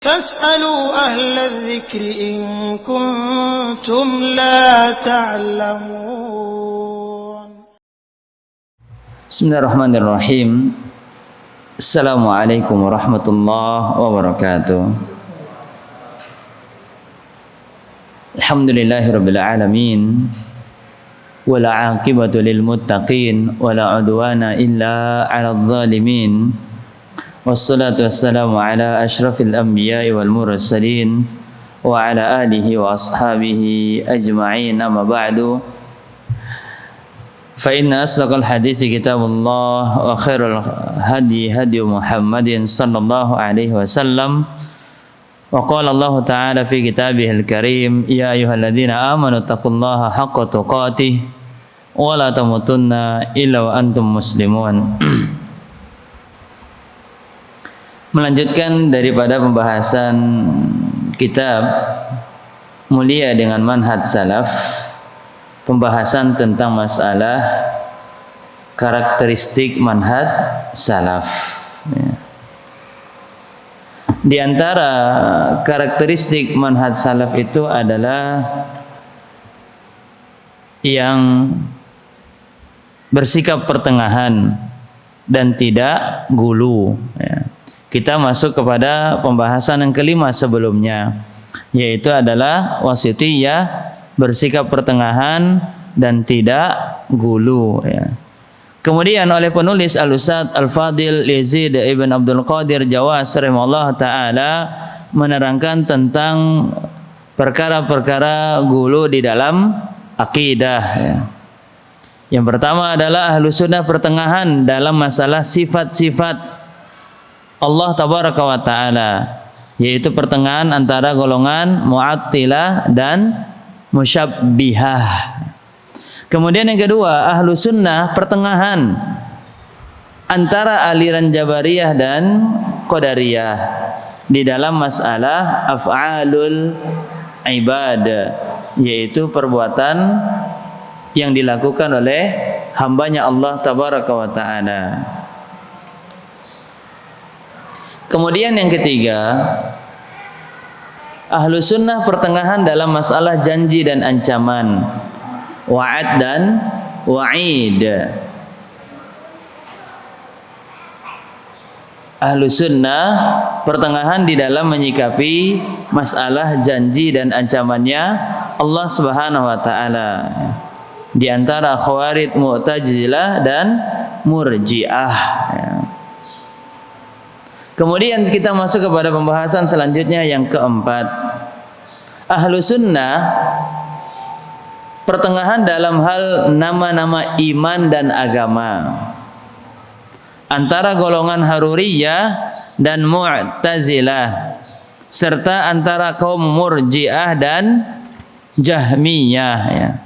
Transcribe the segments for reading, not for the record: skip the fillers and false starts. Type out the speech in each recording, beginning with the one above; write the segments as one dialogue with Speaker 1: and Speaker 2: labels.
Speaker 1: فاسألوا أهل الذكر إن كنتم لا تعلمون.
Speaker 2: بسم الله الرحمن الرحيم. السلام عليكم ورحمة الله وبركاته. الحمد لله رب العالمين ولا عاقبة للمتقين ولا عدوان إلا على الظالمين والصلاة والسلام على أشرف الأنبياء والمرسلين وعلى آله وأصحابه أجمعين. أما بعد فإن أصدق الحديث كتاب الله وخير الهدي هدي محمد صلى الله عليه وسلم. وقال الله تعالى في كتابه الكريم يا أيها الذين آمنوا اتقوا الله حق تقاته ولا تموتن إلا وأنتم مسلمون. Melanjutkan daripada pembahasan kitab Mulia dengan Manhaj Salaf, pembahasan tentang masalah karakteristik manhaj salaf. Di antara karakteristik manhaj salaf itu adalah yang bersikap pertengahan dan tidak gulu. Kita masuk kepada pembahasan yang kelima sebelumnya, yaitu adalah wasithiyah, bersikap pertengahan dan tidak gulu. Kemudian oleh penulis Al-Ustadz Al-Fadil Yazid Ibn Abdul Qadir Jawas rahimahullah ta'ala menerangkan tentang perkara-perkara gulu di dalam akidah. Yang pertama adalah ahlu sunnah pertengahan dalam masalah sifat-sifat Allah tabaraka wa ta'ala, yaitu pertengahan antara golongan Mu'attilah dan Musyabbihah. Kemudian yang kedua, ahlu sunnah pertengahan antara aliran Jabariyah dan Qadariyah di dalam masalah af'alul ibad, yaitu perbuatan yang dilakukan oleh hambanya Allah tabaraka wa ta'ala. Kemudian yang ketiga, ahlu sunnah pertengahan dalam masalah janji dan ancaman, wa'ad dan wa'id. Ahlu sunnah pertengahan di dalam menyikapi masalah janji dan ancamannya Allah subhanahu wa ta'ala, di antara Khawarij, Mu'tazilah dan Murji'ah. Kemudian kita masuk kepada pembahasan selanjutnya yang keempat. Ahlu sunnah pertengahan dalam hal nama-nama iman dan agama antara golongan Haruriyah dan Mu'tazilah, serta antara kaum Murji'ah dan Jahmiyah.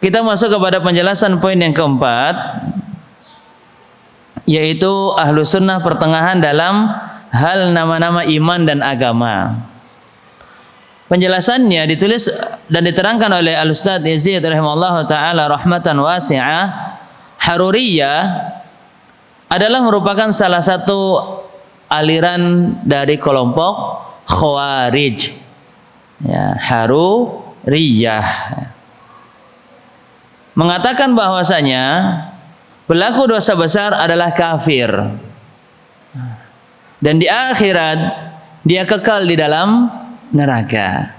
Speaker 2: Kita masuk kepada penjelasan poin yang keempat, yaitu ahlu sunnah pertengahan dalam hal nama-nama iman dan agama. Penjelasannya ditulis dan diterangkan oleh Al-Ustadz Yazid rahimahullah ta'ala rahmatan wasi'ah. Haruriyah adalah merupakan salah satu aliran dari kelompok Khawarij. Haruriyah mengatakan bahwasanya pelaku dosa besar adalah kafir, dan di akhirat dia kekal di dalam neraka.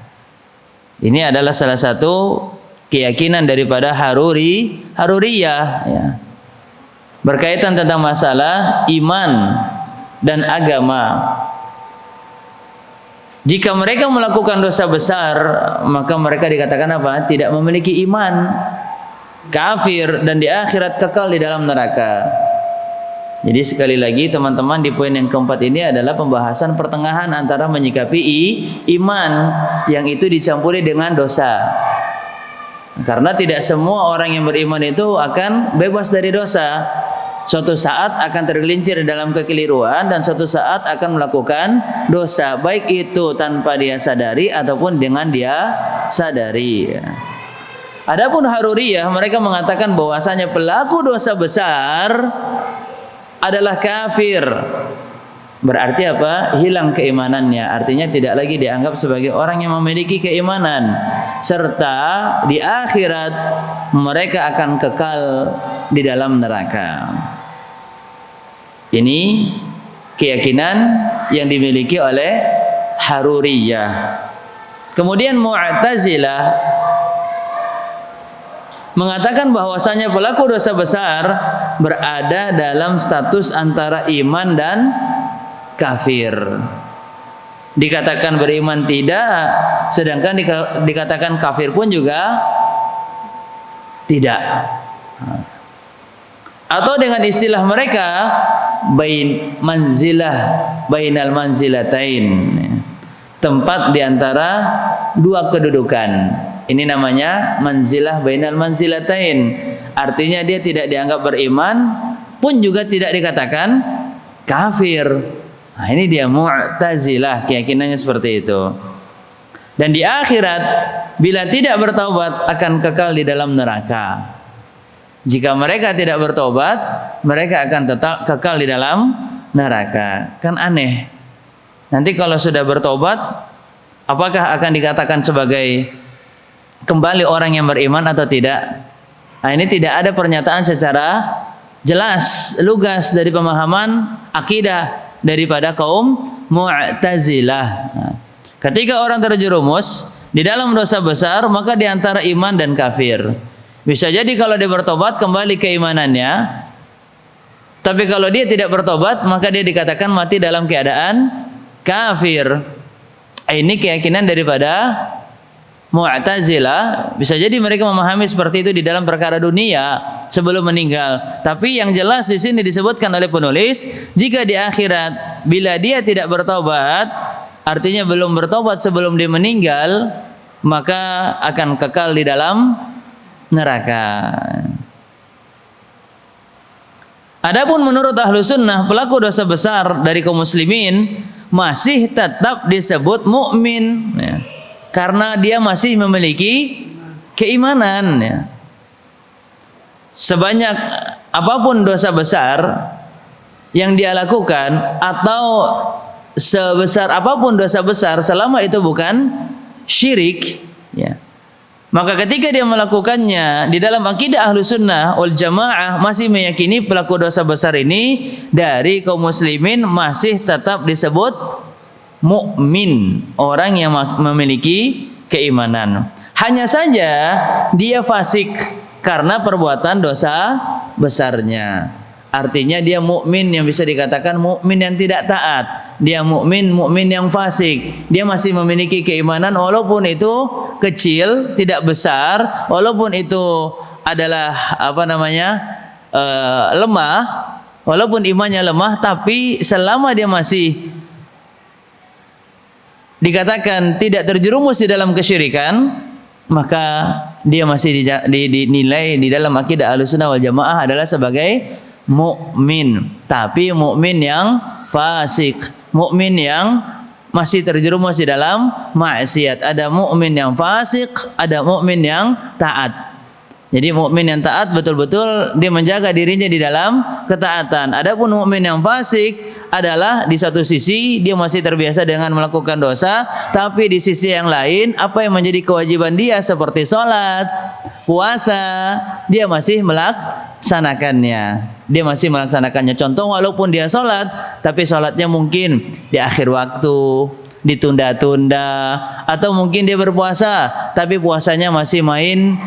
Speaker 2: Ini adalah salah satu keyakinan daripada Haruriyah, berkaitan tentang masalah iman dan agama. Jika mereka melakukan dosa besar, maka mereka dikatakan apa? Tidak memiliki iman, kafir, dan di akhirat kekal di dalam neraka. Jadi sekali lagi teman-teman, di poin yang keempat ini adalah pembahasan pertengahan antara menyikapi iman yang itu dicampuri dengan dosa. Karena tidak semua orang yang beriman itu akan bebas dari dosa. Suatu saat akan tergelincir dalam kekeliruan dan suatu saat akan melakukan dosa, baik itu tanpa dia sadari ataupun dengan dia sadari. Adapun Haruriyah, mereka mengatakan bahwasanya pelaku dosa besar adalah kafir, Berarti apa? Hilang keimanannya. Artinya tidak lagi dianggap sebagai orang yang memiliki keimanan. Serta di akhirat mereka akan kekal di dalam neraka. Ini keyakinan yang dimiliki oleh Haruriyah. Kemudian Mu'tazilah mengatakan bahwasanya pelaku dosa besar berada dalam status antara iman dan kafir. Dikatakan beriman tidak, sedangkan dikatakan kafir pun juga tidak. Atau dengan istilah mereka bainal manzilatain, tempat di antara dua kedudukan. Ini namanya manzilah bainal manzilatain. Artinya dia tidak dianggap beriman pun juga tidak dikatakan kafir. Nah, ini dia Mu'tazilah, keyakinannya seperti itu. Dan di akhirat bila tidak bertaubat akan kekal di dalam neraka. Jika mereka tidak bertobat, mereka akan tetap kekal di dalam neraka. Kan aneh. Nanti kalau sudah bertobat, apakah akan dikatakan sebagai kembali orang yang beriman atau tidak? Nah, ini tidak ada pernyataan secara jelas, lugas dari pemahaman akidah daripada kaum Mu'tazilah. Nah, ketika orang terjerumus di dalam dosa besar, maka di antara iman dan kafir. Bisa jadi kalau dia bertobat kembali keimanannya, tapi kalau dia tidak bertobat maka dia dikatakan mati dalam keadaan kafir. Ini keyakinan daripada Mu'tazilah. Bisa jadi mereka memahami seperti itu di dalam perkara dunia sebelum meninggal. Tapi yang jelas di sini disebutkan oleh penulis, jika di akhirat bila dia tidak bertobat, artinya belum bertobat sebelum dia meninggal, maka akan kekal di dalam neraka. Adapun menurut ahlu sunnah, pelaku dosa besar dari kaum muslimin masih tetap disebut mukmin, ya, karena dia masih memiliki keimanan, ya. Sebanyak apapun dosa besar yang dia lakukan atau sebesar apapun dosa besar, selama itu bukan syirik, ya, maka ketika dia melakukannya di dalam akidah ahlu sunnah wal jamaah masih meyakini pelaku dosa besar ini dari kaum muslimin masih tetap disebut mukmin, orang yang memiliki keimanan. Hanya saja dia fasik karena perbuatan dosa besarnya. Artinya dia mukmin yang bisa dikatakan mukmin yang tidak taat. Dia mukmin yang fasik. Dia masih memiliki keimanan walaupun itu kecil, tidak besar, walaupun itu adalah lemah, walaupun imannya lemah, tapi selama dia masih dikatakan tidak terjerumus di dalam kesyirikan, maka dia masih dinilai di dalam akidah Ahlussunnah wal Jamaah adalah sebagai mukmin, tapi mukmin yang fasik, mukmin yang masih terjerumus di dalam maksiat. Ada mukmin yang fasik, ada mukmin yang taat. Jadi mukmin yang taat betul-betul dia menjaga dirinya di dalam ketaatan. Adapun mukmin yang fasik adalah di satu sisi dia masih terbiasa dengan melakukan dosa, tapi di sisi yang lain apa yang menjadi kewajiban dia seperti sholat, puasa, dia masih melaksanakannya. Dia masih melaksanakannya. Contoh, walaupun dia sholat, tapi sholatnya mungkin di akhir waktu, ditunda-tunda, atau mungkin dia berpuasa, tapi puasanya masih main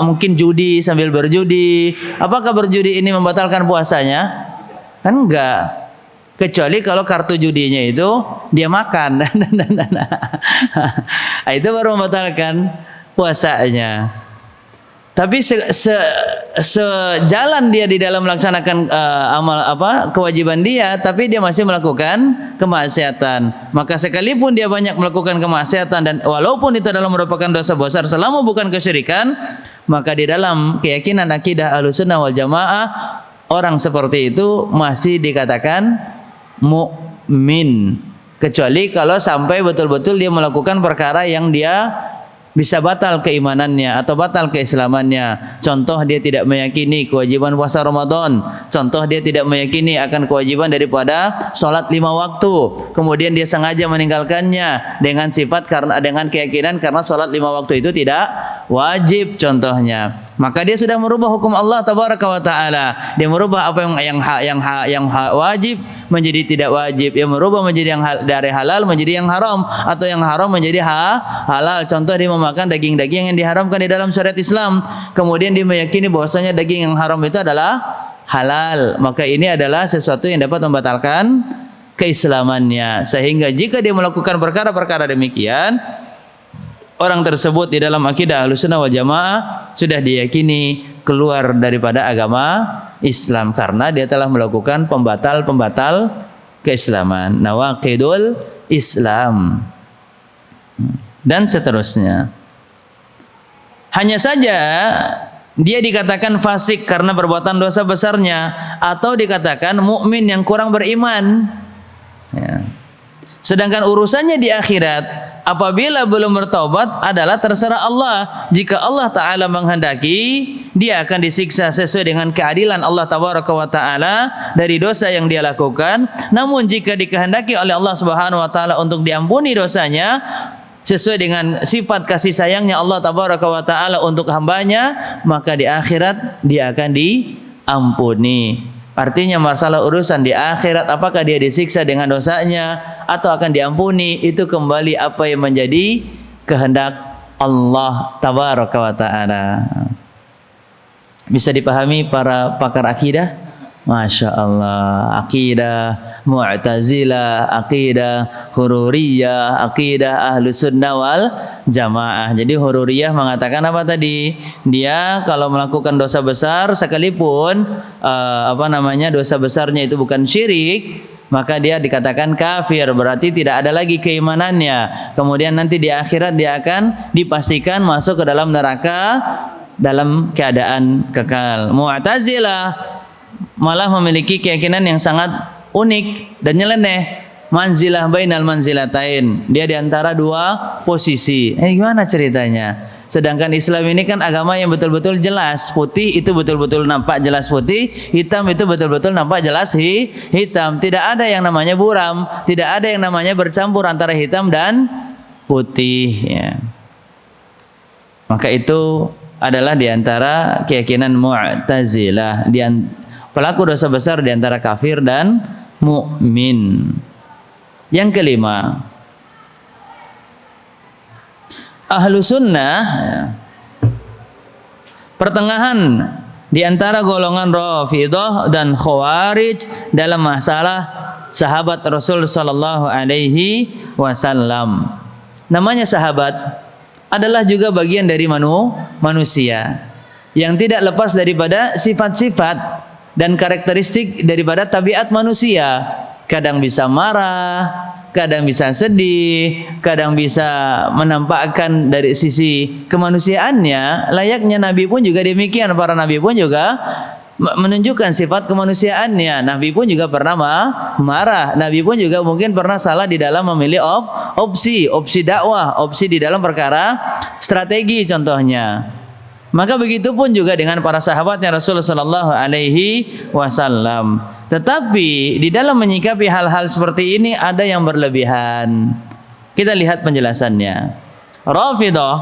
Speaker 2: mungkin judi sambil berjudi. Apakah berjudi ini membatalkan puasanya? Kan enggak. Kecuali kalau kartu judinya itu dia makan. Itu baru membatalkan puasanya. Tapi sejalan dia di dalam melaksanakan kewajiban dia, tapi dia masih melakukan kemaksiatan. Maka sekalipun dia banyak melakukan kemaksiatan dan walaupun itu adalah merupakan dosa besar selama bukan kesyirikan, maka di dalam keyakinan akidah Ahlussunnah wal Jamaah orang seperti itu masih dikatakan mukmin, kecuali kalau sampai betul-betul dia melakukan perkara yang dia bisa batal keimanannya atau batal keislamannya. Contoh, dia tidak meyakini kewajiban puasa Ramadan. Contoh, dia tidak meyakini akan kewajiban daripada sholat 5 waktu. Kemudian dia sengaja meninggalkannya dengan sifat dengan keyakinan karena sholat 5 waktu itu tidak wajib contohnya. Maka dia sudah merubah hukum Allah tabaraka wa taala. Dia merubah apa yang wajib menjadi tidak wajib. Dia merubah menjadi dari halal menjadi yang haram, atau yang haram menjadi halal. Contoh, dia memakan daging-daging yang diharamkan di dalam syariat Islam. Kemudian dia meyakini bahwasanya daging yang haram itu adalah halal. Maka ini adalah sesuatu yang dapat membatalkan keislamannya. Sehingga jika dia melakukan perkara-perkara demikian, orang tersebut di dalam akidah Ahlussunnah wal Jamaah sudah diyakini keluar daripada agama Islam karena dia telah melakukan pembatal keislaman, nawaqidul Islam, dan seterusnya. Hanya saja dia dikatakan fasik karena perbuatan dosa besarnya, atau dikatakan mukmin yang kurang beriman. Ya. Sedangkan urusannya di akhirat, apabila belum bertaubat adalah terserah Allah. Jika Allah Ta'ala menghendaki, dia akan disiksa sesuai dengan keadilan Allah Tabaraka wa Ta'ala dari dosa yang dia lakukan. Namun jika dikehendaki oleh Allah Subhanahu wa Ta'ala untuk diampuni dosanya, sesuai dengan sifat kasih sayangnya Allah Tabaraka wa Ta'ala untuk hambanya, maka di akhirat dia akan diampuni. Artinya masalah urusan di akhirat, apakah dia disiksa dengan dosanya atau akan diampuni, itu kembali apa yang menjadi kehendak Allah Tabaraka wa Ta'ala. Bisa dipahami para pakar akidah? Masya Allah. Akidah Mu'tazilah, akidah Hururiyah, akidah Ahlussunnah wal Jamaah. Jadi Hururiyah mengatakan apa tadi? Dia kalau melakukan dosa besar sekalipun dosa besarnya itu bukan syirik, maka dia dikatakan kafir, berarti tidak ada lagi keimanannya. Kemudian nanti di akhirat dia akan dipastikan masuk ke dalam neraka dalam keadaan kekal. Mu'tazilah malah memiliki keyakinan yang sangat unik dan nyeleneh. Manzilah bainal manzilatain, dia di antara dua posisi. Gimana ceritanya? Sedangkan Islam ini kan agama yang betul-betul jelas. Putih itu betul-betul nampak jelas putih, hitam itu betul-betul nampak jelas hitam. Tidak ada yang namanya buram, tidak ada yang namanya bercampur antara hitam dan putih, ya. Maka itu adalah di antara keyakinan Mu'tazilah, pelaku dosa besar di antara kafir dan mukmin. Yang kelima, Ahlussunnah pertengahan di antara golongan Rafidhah dan Khawarij dalam masalah sahabat Rasul sallallahu alaihi wasallam. Namanya sahabat adalah juga bagian dari manusia yang tidak lepas daripada sifat-sifat dan karakteristik daripada tabiat manusia. Kadang bisa marah, kadang bisa sedih, kadang bisa menampakkan dari sisi kemanusiaannya. Layaknya Nabi pun juga demikian. Para Nabi pun juga menunjukkan sifat kemanusiaannya. Nabi pun juga pernah marah. Nabi pun juga mungkin pernah salah di dalam memilih opsi dakwah, opsi di dalam perkara strategi contohnya. Maka begitu pun juga dengan para sahabatnya Rasulullah sallallahu alaihi wasallam. Tetapi di dalam menyikapi hal-hal seperti ini ada yang berlebihan. Kita lihat penjelasannya. Rafidhah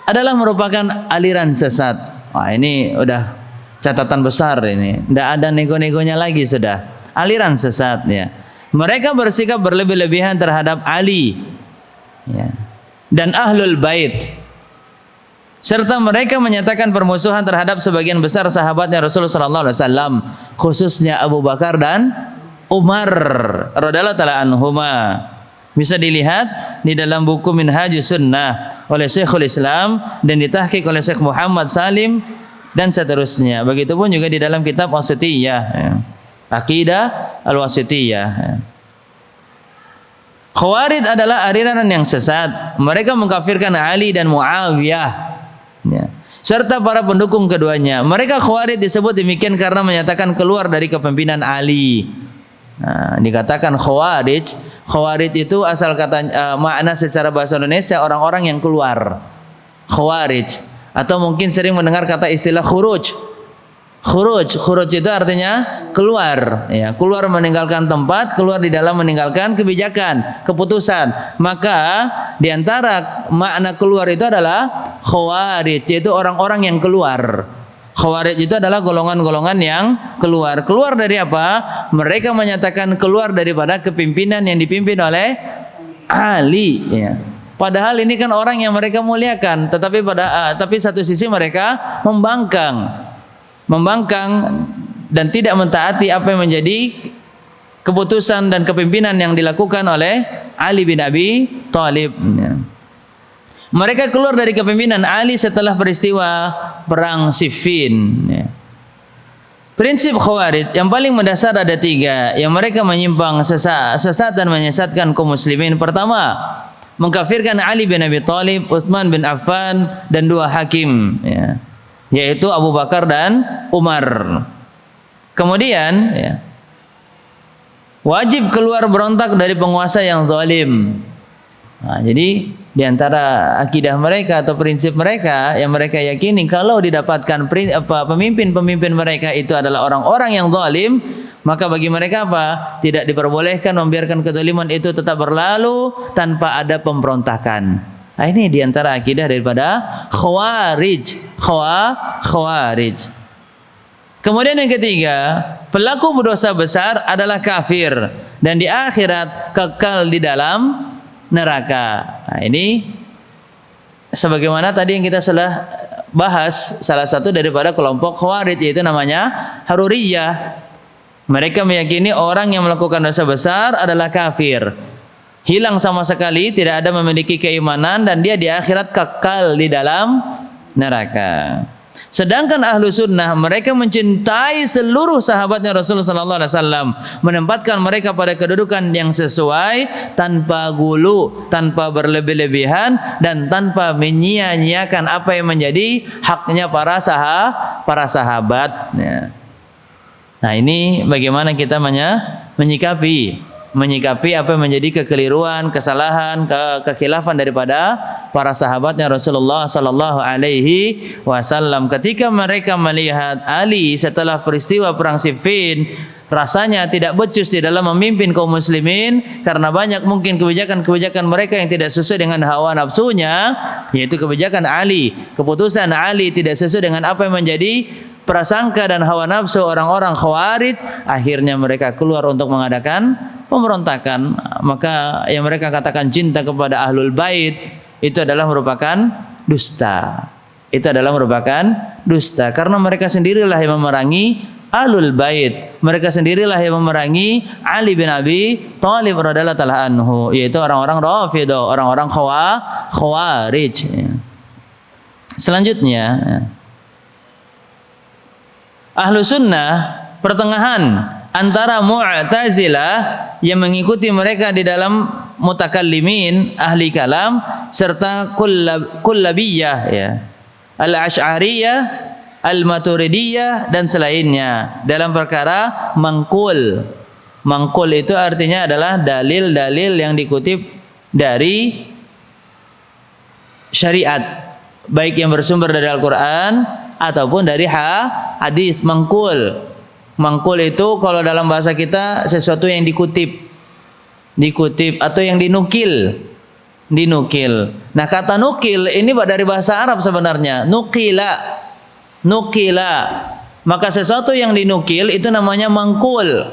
Speaker 2: adalah merupakan aliran sesat. Wah, ini udah catatan besar ini. Tidak ada nego-negonya lagi sudah. Aliran sesat, ya. Mereka bersikap berlebih-lebihan terhadap Ali, ya, dan Ahlul Bait. Serta mereka menyatakan permusuhan terhadap sebagian besar sahabatnya Rasulullah SAW, khususnya Abu Bakar dan Umar radhiyallahu ta'ala anhuma. Bisa dilihat di dalam buku Minhajus Sunnah oleh Syekhul Islam dan ditahqiq oleh Syekh Muhammad Salim dan seterusnya. Begitupun juga di dalam kitab Wasithiyah, Aqidah Al-Wasithiyah. Khawarij adalah aliran yang sesat. Mereka mengkafirkan Ali dan Muawiyah, ya, serta para pendukung keduanya. Mereka Khawarij disebut demikian karena menyatakan keluar dari kepemimpinan Ali. Nah, dikatakan Khawarij itu asal kata makna secara bahasa Indonesia orang-orang yang keluar. Khawarij. Atau mungkin sering mendengar kata istilah khuruj. Khuruj itu artinya keluar, ya, keluar meninggalkan tempat, keluar di dalam meninggalkan kebijakan, keputusan. Maka di antara makna keluar itu adalah khawarij, yaitu orang-orang yang keluar. Khawarij itu adalah golongan-golongan yang keluar. Keluar dari apa? Mereka menyatakan keluar daripada kepimpinan yang dipimpin oleh Ali, ya. Padahal ini kan orang yang mereka muliakan, tapi satu sisi mereka membangkang dan tidak mentaati apa yang menjadi keputusan dan kepimpinan yang dilakukan oleh Ali bin Abi Thalib. Mereka keluar dari kepemimpinan Ali setelah peristiwa perang Siffin. Prinsip Khawarij yang paling mendasar ada 3 yang mereka menyimpang sesat dan menyesatkan kaum muslimin. Pertama, mengkafirkan Ali bin Abi Thalib, Utsman bin Affan dan 2 hakim, ya, yaitu Abu Bakar dan Umar. Kemudian, ya, wajib keluar berontak dari penguasa yang zalim. Nah, jadi di antara akidah mereka atau prinsip mereka yang mereka yakini, kalau didapatkan pemimpin mereka itu adalah orang-orang yang zalim, maka bagi mereka apa? Tidak diperbolehkan membiarkan kezaliman itu tetap berlalu tanpa ada pemberontakan. Nah, ini di antara akidah daripada Khawarij. Khawarij. Kemudian yang ketiga, pelaku berdosa besar adalah kafir dan di akhirat kekal di dalam neraka. Nah, ini sebagaimana tadi yang kita sudah bahas, salah satu daripada kelompok Khawarij yaitu namanya Haruriyah. Mereka meyakini orang yang melakukan dosa besar adalah kafir, hilang sama sekali, tidak ada memiliki keimanan, dan dia di akhirat kekal di dalam neraka. Sedangkan ahlu sunnah, mereka mencintai seluruh sahabatnya Rasulullah SAW, menempatkan mereka pada kedudukan yang sesuai, tanpa gulu, tanpa berlebih-lebihan, dan tanpa menyia-nyiakan apa yang menjadi haknya para sahabat. Nah, ini bagaimana kita menyikapi apa yang menjadi kekeliruan, kesalahan, kekhilafan daripada para sahabatnya Rasulullah sallallahu alaihi wasallam. Ketika mereka melihat Ali setelah peristiwa perang Siffin, rasanya tidak becus di dalam memimpin kaum muslimin karena banyak mungkin kebijakan-kebijakan mereka yang tidak sesuai dengan hawa nafsunya, yaitu kebijakan Ali, keputusan Ali tidak sesuai dengan apa yang menjadi prasangka dan hawa nafsu orang-orang Khawarij. Akhirnya mereka keluar untuk mengadakan pemberontakan. Maka yang mereka katakan cinta kepada Ahlul Bait itu adalah merupakan dusta. Itu adalah merupakan dusta karena mereka sendirilah yang memerangi Ahlul Bait. Mereka sendirilah yang memerangi Ali bin Abi Thalib radhiyallahu ta'ala anhu, yaitu orang-orang Rafidhah, orang-orang Khawarij. Selanjutnya, Ahlu Sunnah pertengahan antara Mu'tazilah yang mengikuti mereka di dalam mutakallimin, ahli kalam, serta Kullabiyah, ya, Al-Asy'ariyah, Al-Maturidiyah dan selainnya dalam perkara mangkul. Mangkul itu artinya adalah dalil-dalil yang dikutip dari syariat, baik yang bersumber dari Al-Quran ataupun dari hadis. Mangkul itu kalau dalam bahasa kita sesuatu yang dikutip atau yang dinukil. Nah, kata nukil ini dari bahasa Arab sebenarnya, nukila. Maka sesuatu yang dinukil itu namanya mangkul.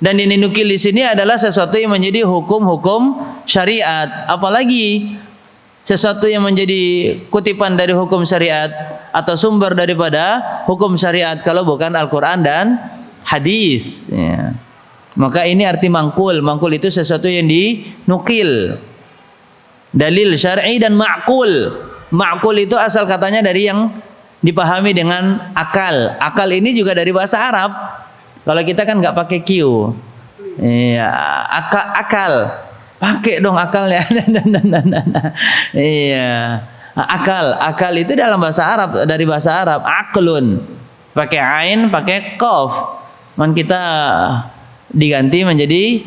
Speaker 2: Dan ini nukil di sini adalah sesuatu yang menjadi hukum-hukum syariat, apalagi sesuatu yang menjadi kutipan dari hukum syariat atau sumber daripada hukum syariat kalau bukan Al-Quran dan hadis, ya. Maka ini arti mangkul. Mangkul itu sesuatu yang dinukil, dalil syar'i dan ma'kul. Ma'kul itu asal katanya dari yang dipahami dengan akal. Akal ini juga dari bahasa Arab. Kalau kita kan nggak pakai Q, ya, akal. Pakai dong akalnya. Iya. Akal itu dalam bahasa Arab, dari bahasa Arab, aqlun. Pakai ain, pakai qaf. Kita diganti menjadi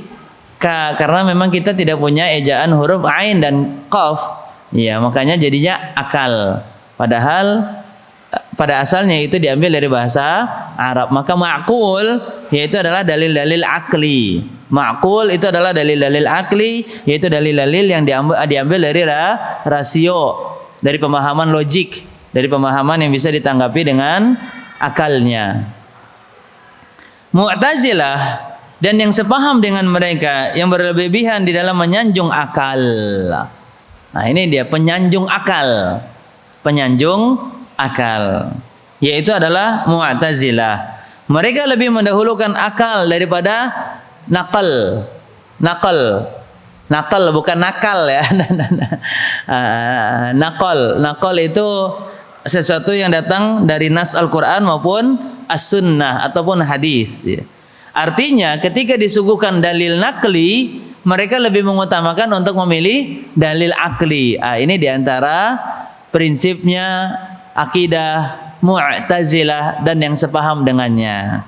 Speaker 2: ka karena memang kita tidak punya ejaan huruf ain dan qaf. Ya, makanya jadinya akal. Padahal pada asalnya itu diambil dari bahasa Arab. Maka ma'qul yaitu adalah dalil-dalil akli. Ma'qul itu adalah dalil-dalil akli, yaitu dalil-dalil yang diambil dari rasio, dari pemahaman logik, dari pemahaman yang bisa ditanggapi dengan akalnya. Mu'tazilah dan yang sepaham dengan mereka yang berlebihan di dalam menyanjung akal. Nah, ini dia penyanjung akal. Penyanjung akal, yaitu adalah Mu'tazilah. Mereka lebih mendahulukan akal daripada nakal. Nakal bukan nakal ya. Nakal itu sesuatu yang datang dari nas Al-Quran maupun as-sunnah ataupun hadis. Artinya ketika disuguhkan dalil nakli, mereka lebih mengutamakan untuk memilih dalil akli. Ini diantara prinsipnya akidah Mu'tazilah dan yang sepaham dengannya.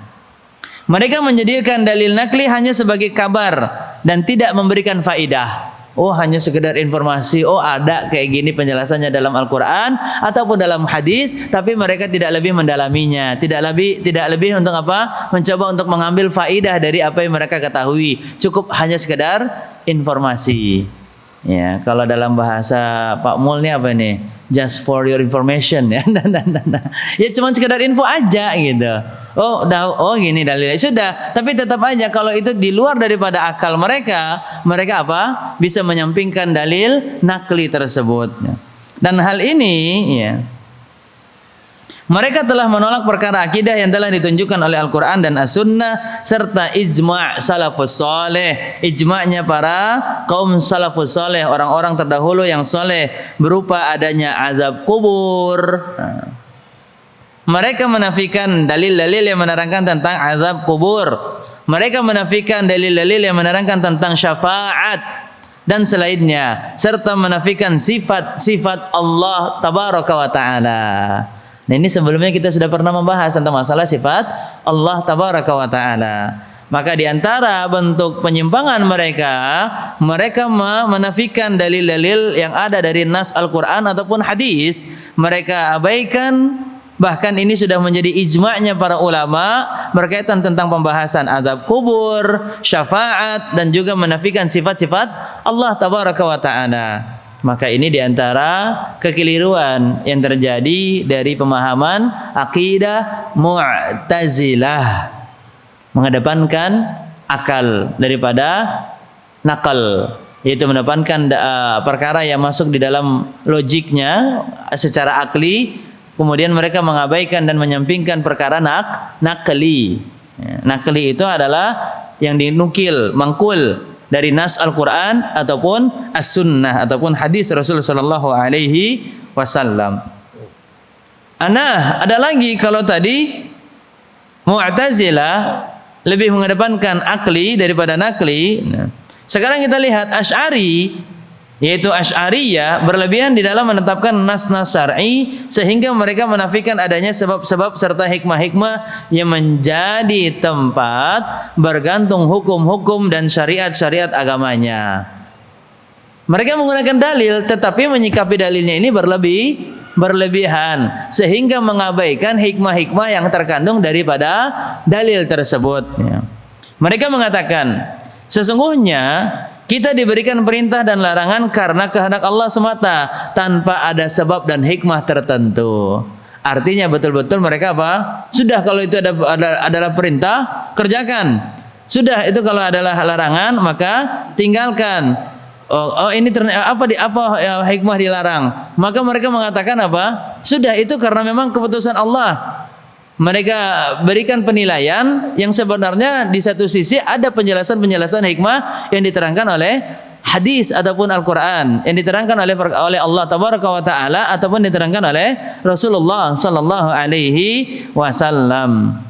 Speaker 2: Mereka menjadikan dalil nakli hanya sebagai kabar dan tidak memberikan faidah. Oh, hanya sekedar informasi. Oh, ada kayak gini penjelasannya dalam Al-Quran ataupun dalam hadis, tapi mereka tidak lebih mendalaminya, tidak lebih untuk apa? Mencoba untuk mengambil faidah dari apa yang mereka ketahui. Cukup hanya sekedar informasi. Ya, kalau dalam bahasa Pak Mul ini apa nih? Just for your information ya. Ya cuma sekedar info aja gitu. Oh gini dalilnya sudah. Tapi tetap aja kalau itu di luar daripada akal mereka apa? Bisa menyampingkan dalil nakli tersebut. Dan hal ini ya, mereka telah menolak perkara akidah yang telah ditunjukkan oleh Al-Quran dan As-Sunnah serta ijma' salafus soleh, ijma'nya para kaum salafus soleh, orang-orang terdahulu yang soleh, berupa adanya azab kubur. Mereka menafikan dalil-dalil yang menerangkan tentang azab kubur. Mereka menafikan dalil-dalil yang menerangkan tentang syafaat dan selainnya, serta menafikan sifat-sifat Allah tabaraka wa ta'ala. Nah, ini sebelumnya kita sudah pernah membahas tentang masalah sifat Allah tabaraka wa ta'ala. Maka di antara bentuk penyimpangan mereka menafikan dalil-dalil yang ada dari nas Al-Quran ataupun hadis. Mereka abaikan, bahkan ini sudah menjadi ijma'nya para ulama berkaitan tentang pembahasan azab kubur, syafaat, dan juga menafikan sifat-sifat Allah tabaraka wa ta'ala. Maka ini diantara kekeliruan yang terjadi dari pemahaman akidah Mu'tazilah, mengedepankan akal daripada nakal, yaitu mengedepankan perkara yang masuk di dalam logiknya secara akli, kemudian mereka mengabaikan dan menyampingkan perkara nakli. Nakli itu adalah yang dinukil, mangkul dari nas Al-Quran ataupun As-Sunnah ataupun hadis Rasulullah sallallahu alaihi wasallam. Ada lagi kalau tadi Mu'tazilah lebih mengedepankan akli daripada nakli. Sekarang kita lihat Asy'ari, yaitu Asy'ariyah, berlebihan di dalam menetapkan nas-nas syar'i sehingga mereka menafikan adanya sebab-sebab serta hikmah-hikmah yang menjadi tempat bergantung hukum-hukum dan syariat-syariat agamanya. Mereka menggunakan dalil tetapi menyikapi dalilnya ini berlebihan sehingga mengabaikan hikmah-hikmah yang terkandung daripada dalil tersebut. Mereka mengatakan, sesungguhnya kita diberikan perintah dan larangan karena kehendak Allah semata tanpa ada sebab dan hikmah tertentu. Artinya betul-betul mereka apa? Sudah kalau itu adalah perintah, kerjakan. Sudah itu kalau adalah larangan maka tinggalkan. Ini apa hikmah dilarang? Maka mereka mengatakan apa? Sudah itu karena memang keputusan Allah. Mereka berikan penilaian yang sebenarnya di satu sisi ada penjelasan-penjelasan hikmah yang diterangkan oleh hadis ataupun Al-Quran, yang diterangkan oleh Allah tabaraka wa ta'ala ataupun diterangkan oleh Rasulullah sallallahu alaihi wasallam.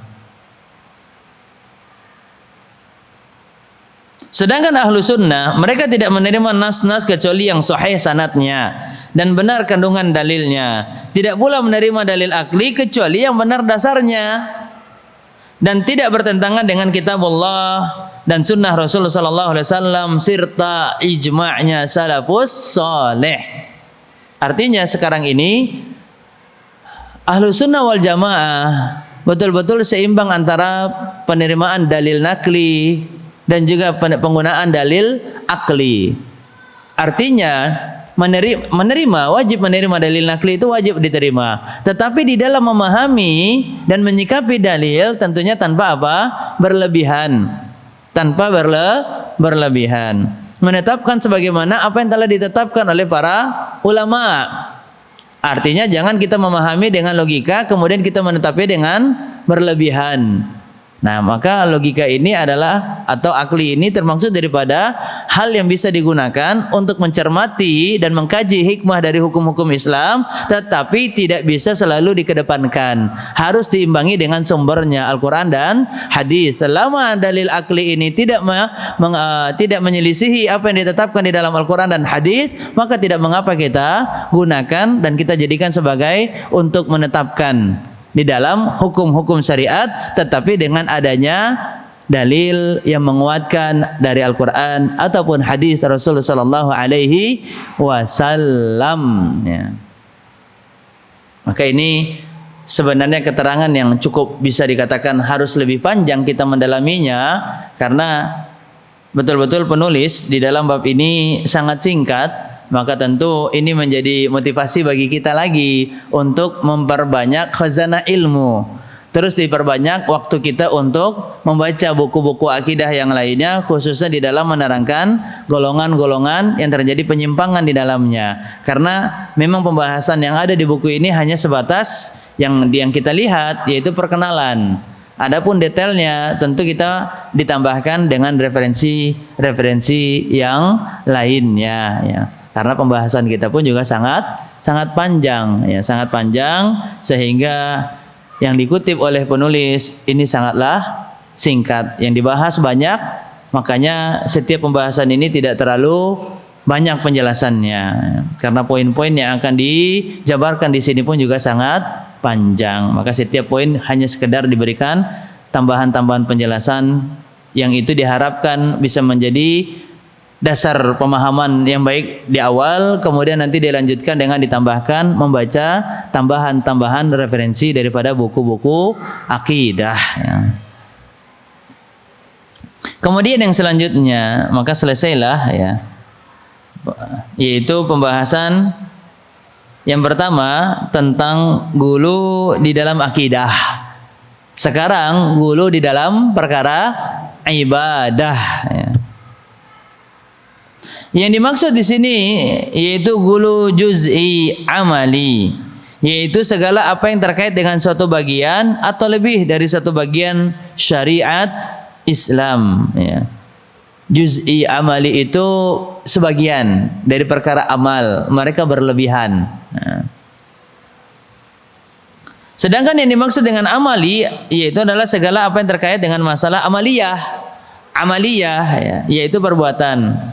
Speaker 2: Sedangkan ahlu sunnah mereka tidak menerima nas-nas kecuali yang sahih sanadnya dan benar kandungan dalilnya. Tidak pula menerima dalil akli kecuali yang benar dasarnya dan tidak bertentangan dengan kitab Allah dan sunnah Rasulullah sallallahu alaihi wasallam serta ijma'nya salafus saleh. Artinya sekarang ini Ahlus Sunnah wal Jamaah betul-betul seimbang antara penerimaan dalil nakli dan juga penggunaan dalil akli. Artinya menerima, wajib menerima dalil nakli itu wajib diterima. Tetapi di dalam memahami dan menyikapi dalil tentunya tanpa apa? Berlebihan. Tanpa berlebihan. Menetapkan sebagaimana apa yang telah ditetapkan oleh para ulama. Artinya jangan kita memahami dengan logika kemudian kita menetapi dengan berlebihan. Nah, maka logika ini adalah atau akli ini termaksud daripada hal yang bisa digunakan untuk mencermati dan mengkaji hikmah dari hukum-hukum Islam, tetapi tidak bisa selalu dikedepankan. Harus diimbangi dengan sumbernya Al-Quran dan hadis. Selama dalil akli ini tidak menyelisihi apa yang ditetapkan di dalam Al-Quran dan hadis, maka tidak mengapa kita gunakan dan kita jadikan sebagai untuk menetapkan di dalam hukum-hukum syariat, tetapi dengan adanya dalil yang menguatkan dari Al-Quran ataupun hadis Rasulullah Sallallahu Alaihi Wasallam. Ya. Maka ini sebenarnya keterangan yang cukup bisa dikatakan harus lebih panjang kita mendalaminya, karena betul-betul penulis di dalam bab ini sangat singkat. Maka tentu ini menjadi motivasi bagi kita lagi untuk memperbanyak khazanah ilmu. Terus diperbanyak waktu kita untuk membaca buku-buku akidah yang lainnya, khususnya di dalam menerangkan golongan-golongan yang terjadi penyimpangan di dalamnya. Karena memang pembahasan yang ada di buku ini hanya sebatas yang kita lihat, yaitu perkenalan. Adapun detailnya tentu kita ditambahkan dengan referensi-referensi yang lainnya, ya. Karena pembahasan kita pun juga sangat panjang, ya, sangat panjang, sehingga yang dikutip oleh penulis ini sangatlah singkat. Yang dibahas banyak, makanya setiap pembahasan ini tidak terlalu banyak penjelasannya, karena poin-poin yang akan dijabarkan di sini pun juga sangat panjang. Maka setiap poin hanya sekedar diberikan tambahan-tambahan penjelasan yang itu diharapkan bisa menjadi dasar pemahaman yang baik di awal, kemudian nanti dilanjutkan dengan ditambahkan membaca tambahan-tambahan referensi daripada buku-buku akidah, ya. Kemudian yang selanjutnya, maka selesailah, ya, yaitu pembahasan yang pertama tentang gulu di dalam akidah. Sekarang gulu di dalam perkara ibadah, ya. Yang dimaksud di sini yaitu gulu juz'i amali, yaitu segala apa yang terkait dengan suatu bagian atau lebih dari satu bagian syariat Islam, ya. Juz'i amali itu sebagian dari perkara amal, mereka berlebihan. Nah. Sedangkan yang dimaksud dengan amali yaitu adalah segala apa yang terkait dengan masalah amaliyah, ya, yaitu perbuatan.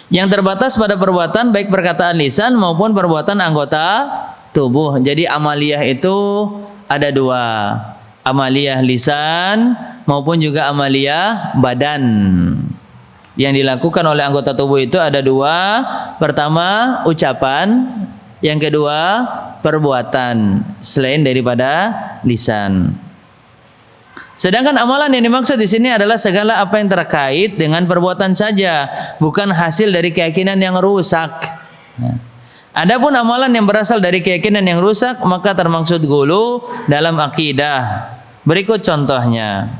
Speaker 2: Yang terbatas pada perbuatan baik perkataan lisan maupun perbuatan anggota tubuh. Jadi amaliyah itu ada dua, amaliyah lisan maupun juga amaliyah badan. Yang dilakukan oleh anggota tubuh itu ada dua. Pertama ucapan, yang kedua perbuatan selain daripada lisan. Sedangkan amalan yang dimaksud di sini adalah segala apa yang terkait dengan perbuatan saja, bukan hasil dari keyakinan yang rusak. Adapun amalan yang berasal dari keyakinan yang rusak, maka termaksud gulu dalam akidah. Berikut contohnya.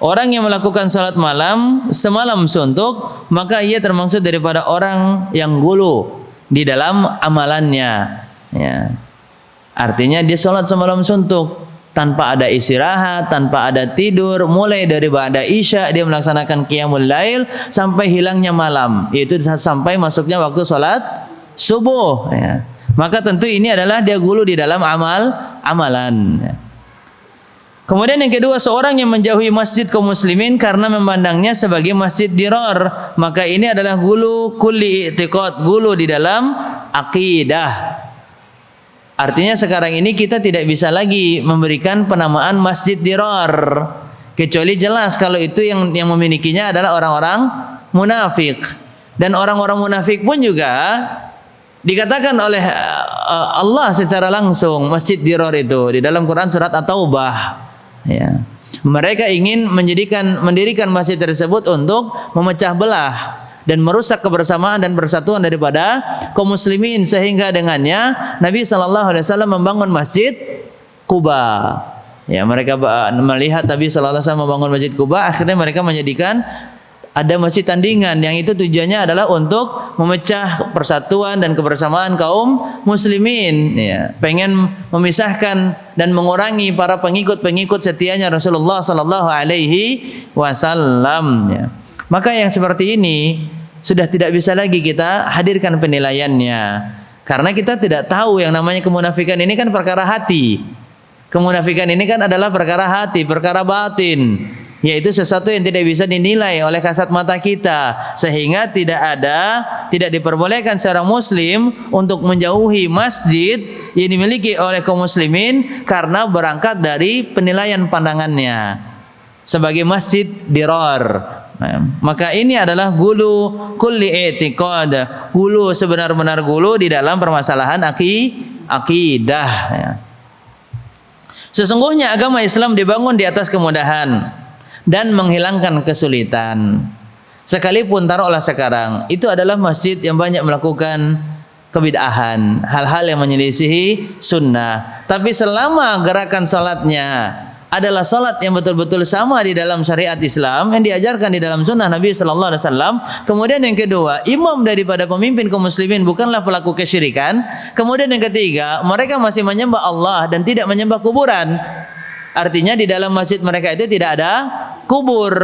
Speaker 2: Orang yang melakukan salat malam semalam suntuk, maka ia termaksud daripada orang yang gulu di dalam amalannya, ya. Artinya dia salat semalam suntuk tanpa ada istirahat, tanpa ada tidur, mulai dari ba'da isya dia melaksanakan qiyamul lail sampai hilangnya malam, yaitu sampai masuknya waktu salat subuh, ya. Maka tentu ini adalah dia gulu di dalam amalan, ya. Kemudian yang kedua, seorang yang menjauhi masjid kaum muslimin karena memandangnya sebagai masjid dirar, maka ini adalah gulu kulli i'tiqad, gulu di dalam akidah. Artinya sekarang ini kita tidak bisa lagi memberikan penamaan masjid dirar, kecuali jelas kalau itu yang memilikinya adalah orang-orang munafik. Dan orang-orang munafik pun juga dikatakan oleh Allah secara langsung masjid Dirar itu di dalam Quran surat At-Taubah, ya. Mereka ingin mendirikan masjid tersebut untuk memecah belah dan merusak kebersamaan dan persatuan daripada kaum muslimin, sehingga dengannya Nabi sallallahu alaihi wasallam membangun masjid Quba. Ya, mereka melihat Nabi sallallahu alaihi wasallam membangun masjid Quba, akhirnya mereka menjadikan ada masjid tandingan yang itu tujuannya adalah untuk memecah persatuan dan kebersamaan kaum muslimin, ya. Pengen memisahkan dan mengurangi para pengikut-pengikut setianya Rasulullah sallallahu alaihi wasallam, ya. Maka yang seperti ini sudah tidak bisa lagi kita hadirkan penilaiannya, karena kita tidak tahu yang namanya kemunafikan ini kan perkara hati. Kemunafikan ini kan adalah perkara hati, perkara batin, yaitu sesuatu yang tidak bisa dinilai oleh kasat mata kita, sehingga tidak diperbolehkan seorang muslim untuk menjauhi masjid yang dimiliki oleh kaum muslimin karena berangkat dari penilaian pandangannya sebagai masjid Dirar. Maka ini adalah gulu kulli i'tiqad, gulu sebenar-benar gulu di dalam permasalahan akidah, ya. Sesungguhnya agama Islam dibangun di atas kemudahan dan menghilangkan kesulitan. Sekalipun taruhlah sekarang itu adalah masjid yang banyak melakukan kebid'ahan, hal-hal yang menyelisihi sunnah, tapi selama gerakan salatnya adalah salat yang betul-betul sama di dalam syariat Islam yang diajarkan di dalam sunnah Nabi sallallahu alaihi wasallam. Kemudian yang kedua, imam daripada pemimpin kaum muslimin bukanlah pelaku kesyirikan. Kemudian yang ketiga, mereka masih menyembah Allah dan tidak menyembah kuburan. Artinya di dalam masjid mereka itu tidak ada kubur.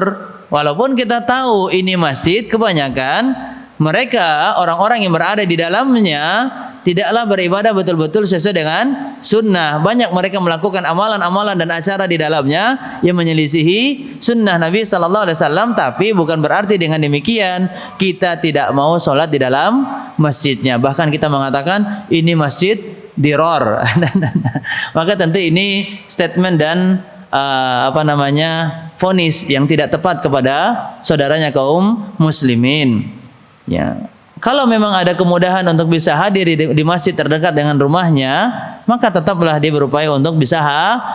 Speaker 2: Walaupun kita tahu ini masjid, kebanyakan mereka orang-orang yang berada di dalamnya tidaklah beribadah betul-betul sesuai dengan sunnah. Banyak mereka melakukan amalan-amalan dan acara di dalamnya yang menyelisihi sunnah Nabi sallallahu alaihi wasallam, tapi bukan berarti dengan demikian kita tidak mau sholat di dalam masjidnya. Bahkan kita mengatakan ini masjid Dirar. Maka tentu ini statement dan vonis yang tidak tepat kepada saudaranya kaum muslimin, ya. Kalau memang ada kemudahan untuk bisa hadir di masjid terdekat dengan rumahnya, maka tetaplah dia berupaya untuk bisa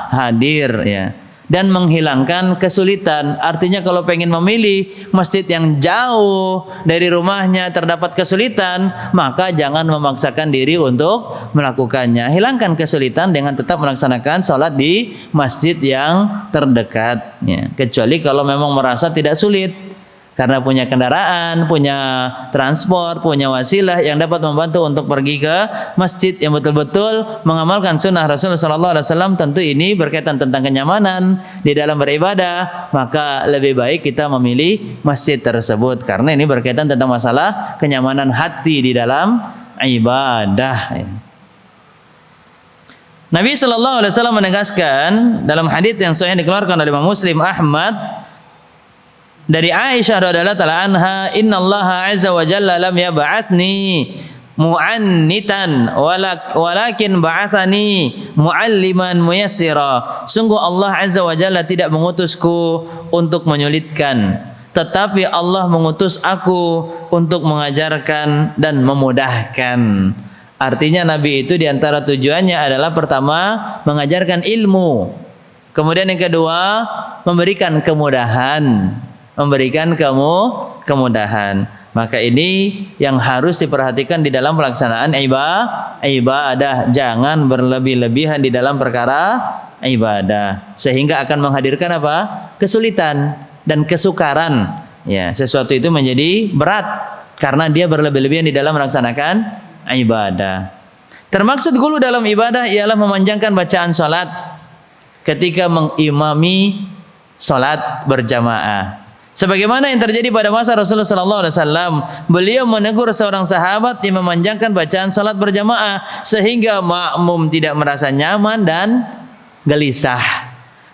Speaker 2: hadir, ya, dan menghilangkan kesulitan. Artinya kalau pengen memilih masjid yang jauh dari rumahnya terdapat kesulitan, maka jangan memaksakan diri untuk melakukannya. Hilangkan kesulitan dengan tetap melaksanakan sholat di masjid yang terdekat, ya. Kecuali kalau memang merasa tidak sulit karena punya kendaraan, punya transport, punya wasilah yang dapat membantu untuk pergi ke masjid yang betul-betul mengamalkan sunnah Rasulullah SAW. Tentu ini berkaitan tentang kenyamanan di dalam beribadah, maka lebih baik kita memilih masjid tersebut karena ini berkaitan tentang masalah kenyamanan hati di dalam ibadah. Nabi SAW menegaskan dalam hadits yang sahih dikeluarkan oleh Imam Muslim, Ahmad, dari Aisyah radhiyallahu taala anha, innallaha azza wa jalla lam yab'atsni mu'annitan walakin ba'atsani mu'alliman muyassira. Sungguh Allah azza wa jalla tidak mengutusku untuk menyulitkan, tetapi Allah mengutus aku untuk mengajarkan dan memudahkan. Artinya Nabi itu diantara tujuannya adalah pertama mengajarkan ilmu, kemudian yang kedua memberikan kemudahan. Maka ini yang harus diperhatikan di dalam pelaksanaan ibadah. Jangan berlebih-lebihan di dalam perkara ibadah, sehingga akan menghadirkan apa? Kesulitan dan kesukaran, ya. Sesuatu itu menjadi berat karena dia berlebih-lebihan di dalam melaksanakan ibadah. Termaksud gulu dalam ibadah ialah memanjangkan bacaan salat ketika mengimami salat berjamaah. Sebagaimana yang terjadi pada masa Rasulullah SAW, beliau menegur seorang sahabat yang memanjangkan bacaan salat berjamaah sehingga makmum tidak merasa nyaman dan gelisah.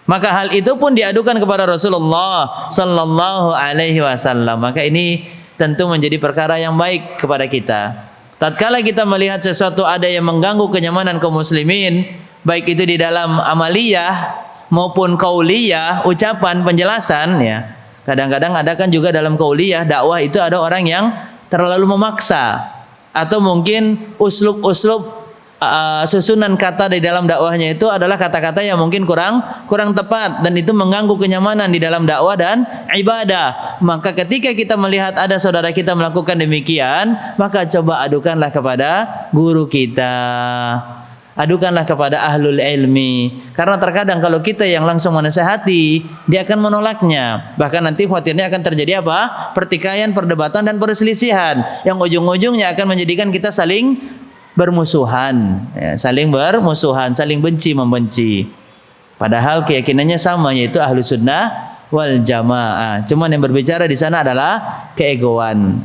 Speaker 2: Maka hal itu pun diadukan kepada Rasulullah Sallallahu Alaihi Wasallam. Maka ini tentu menjadi perkara yang baik kepada kita. Tatkala kita melihat sesuatu ada yang mengganggu kenyamanan kaum muslimin, baik itu di dalam amaliyah maupun qauliyah, ucapan penjelasan, ya. Kadang-kadang ada kan juga dalam qauliyah dakwah itu ada orang yang terlalu memaksa, atau mungkin uslub-uslub susunan kata di dalam dakwahnya itu adalah kata-kata yang mungkin kurang tepat, dan itu mengganggu kenyamanan di dalam dakwah dan ibadah. Maka ketika kita melihat ada saudara kita melakukan demikian, maka coba adukanlah kepada guru kita, adukanlah kepada ahlul ilmi. Karena terkadang kalau kita yang langsung menasehati, dia akan menolaknya. Bahkan nanti khawatirnya akan terjadi apa? Pertikaian, perdebatan, dan perselisihan yang ujung-ujungnya akan menjadikan kita saling bermusuhan, ya, saling bermusuhan, saling benci membenci. Padahal keyakinannya sama, yaitu ahlu sunnah wal jamaah. Cuman yang berbicara di sana adalah keegoan,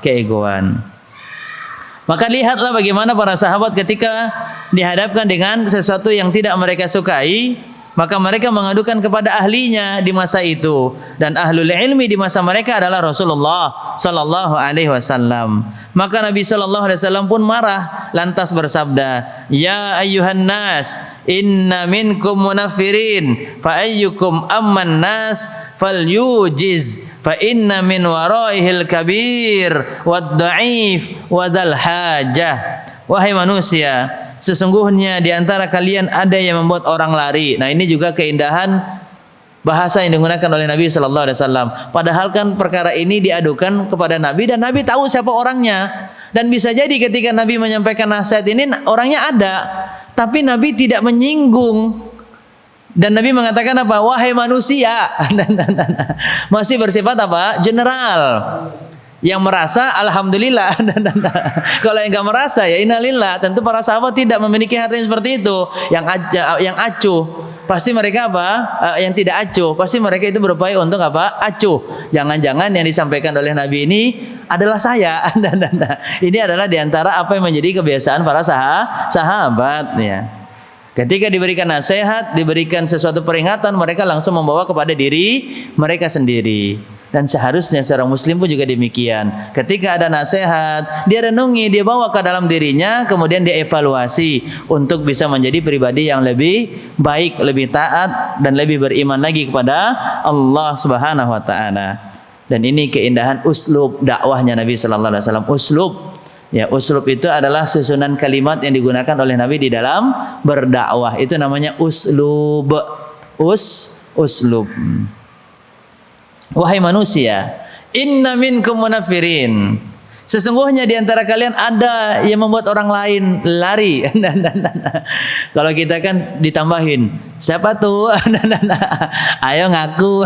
Speaker 2: keegoan. Maka lihatlah bagaimana para sahabat ketika dihadapkan dengan sesuatu yang tidak mereka sukai, maka mereka mengadukan kepada ahlinya di masa itu, dan ahlul ilmi di masa mereka adalah Rasulullah sallallahu alaihi wasallam. Maka Nabi sallallahu alaihi wasallam pun marah, lantas bersabda, "Ya ayyuhan nas, inna minkum munafirin, fa ayyukum amman nas falyujiz, fa inna min waraihil kabir wad dhaif wa dzal hajah." Wahai manusia, sesungguhnya di antara kalian ada yang membuat orang lari. Nah, ini juga keindahan bahasa yang digunakan oleh Nabi sallallahu alaihi wasallam. Padahal kan perkara ini diadukan kepada Nabi, dan Nabi tahu siapa orangnya. Dan bisa jadi ketika Nabi menyampaikan nasihat ini orangnya ada, tapi Nabi tidak menyinggung. Dan Nabi mengatakan apa? Wahai manusia. Masih bersifat apa? General. Yang merasa alhamdulillah. Kalau yang enggak merasa ya innalillah. Tentu para sahabat tidak memiliki hati seperti itu, yang acuh. Pasti mereka apa? Yang tidak acuh. Pasti mereka itu berupaya untuk apa? Acuh. Jangan-jangan yang disampaikan oleh Nabi ini adalah saya. Ini adalah diantara apa yang menjadi kebiasaan para sahabat, ya. Ketika diberikan nasihat, diberikan sesuatu peringatan, mereka langsung membawa kepada diri mereka sendiri. Dan seharusnya seorang muslim pun juga demikian. Ketika ada nasihat, dia renungi, dia bawa ke dalam dirinya, kemudian dia evaluasi untuk bisa menjadi pribadi yang lebih baik, lebih taat, dan lebih beriman lagi kepada Allah Subhanahu wa taala. Dan ini keindahan uslub dakwahnya Nabi sallallahu alaihi wasallam. Uslub, ya, uslub itu adalah susunan kalimat yang digunakan oleh Nabi di dalam berdakwah. Itu namanya uslub. Uslub. Wahai manusia, inna minkum munafirin. Sesungguhnya di antara kalian ada yang membuat orang lain lari. Kalau kita kan ditambahin, siapa tuh? Ayo ngaku.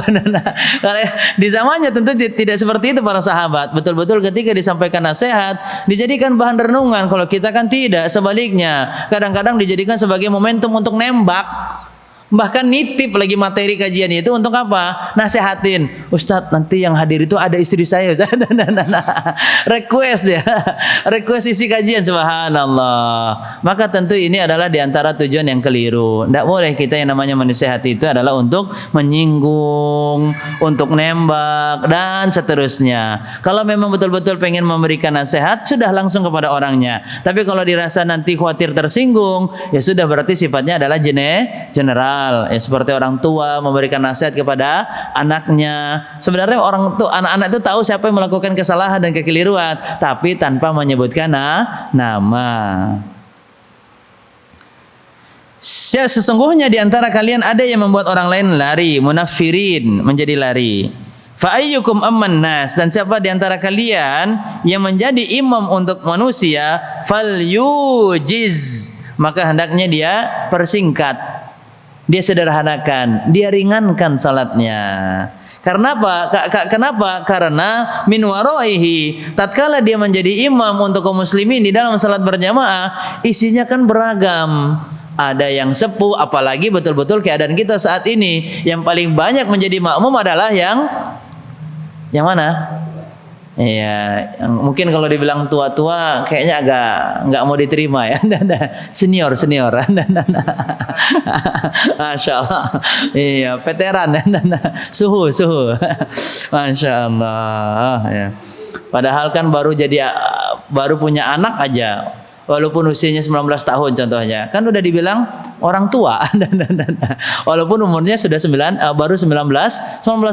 Speaker 2: Kalau di zamannya tentu tidak seperti itu para sahabat. Betul-betul ketika disampaikan nasihat, dijadikan bahan renungan. Kalau kita kan tidak, sebaliknya. Kadang-kadang dijadikan sebagai momentum untuk nembak. Bahkan nitip lagi materi kajian itu untuk apa? Nasehatin, Ustadz nanti yang hadir itu ada istri saya. Request ya, request isi kajian, subhanallah. Maka tentu ini adalah diantara tujuan yang keliru. Tidak boleh kita yang namanya menasehati itu adalah untuk menyinggung, untuk nembak, dan seterusnya. Kalau memang betul-betul pengen memberikan nasihat, sudah langsung kepada orangnya. Tapi kalau dirasa nanti khawatir tersinggung, ya sudah, berarti sifatnya adalah general. Ya, seperti orang tua memberikan nasihat kepada anaknya. Sebenarnya anak-anak itu tahu siapa yang melakukan kesalahan dan kekeliruan, tapi tanpa menyebutkan nama. Sesungguhnya di antara kalian ada yang membuat orang lain lari, munafirin, menjadi lari. Fa ayyukum amman nas, dan siapa di antara kalian yang menjadi imam untuk manusia, falyujiz, maka hendaknya dia persingkat. Dia sederhanakan, dia ringankan salatnya. Karena apa? Kenapa? Karena min waraihi, tatkala dia menjadi imam untuk kaum muslimin di dalam salat berjamaah, isinya kan beragam. Ada yang sepuh, apalagi betul-betul keadaan kita saat ini, yang paling banyak menjadi makmum adalah yang mana? Iya, mungkin kalau dibilang tua-tua kayaknya agak nggak mau diterima ya. Senior. Masya Allah. Iya, veteran. Suhu. Masya Allah. Ya. Padahal kan baru punya anak aja. Walaupun usianya 19 tahun contohnya, kan udah dibilang orang tua. Walaupun umurnya sudah baru 19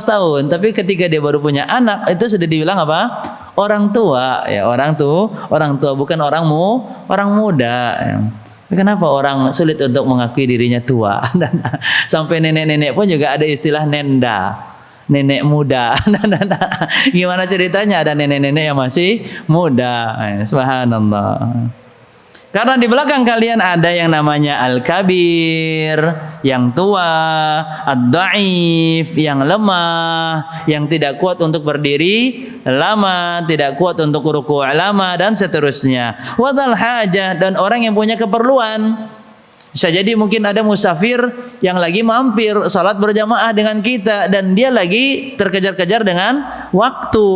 Speaker 2: tahun, tapi ketika dia baru punya anak itu sudah dibilang apa? orang tua ya, orang tua bukan orang muda ya. Kenapa orang sulit untuk mengakui dirinya tua? Dan sampai nenek-nenek pun juga ada istilah nenda, nenek muda. Gimana ceritanya ada nenek-nenek yang masih muda? Subhanallah. Karena di belakang kalian ada yang namanya al-kabir, yang tua, ad-dhaif, yang lemah, yang tidak kuat untuk berdiri lama, tidak kuat untuk ruku' lama, dan seterusnya. Wadhal hajah, dan orang yang punya keperluan. Bisa jadi mungkin ada musafir yang lagi mampir salat berjamaah dengan kita, dan dia lagi terkejar-kejar dengan waktu.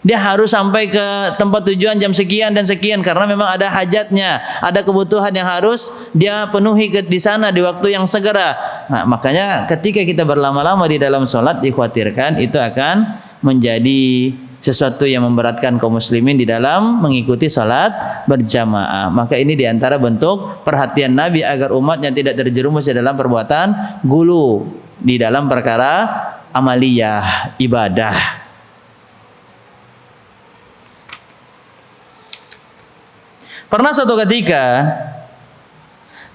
Speaker 2: Dia harus sampai ke tempat tujuan jam sekian dan sekian karena memang ada hajatnya, ada kebutuhan yang harus dia penuhi di sana di waktu yang segera. Nah, makanya ketika kita berlama-lama di dalam sholat dikhawatirkan itu akan menjadi sesuatu yang memberatkan kaum muslimin di dalam mengikuti sholat berjamaah. Maka ini diantara bentuk perhatian Nabi agar umatnya tidak terjerumus di dalam perbuatan gulu di dalam perkara amaliyah ibadah. Pernah suatu ketika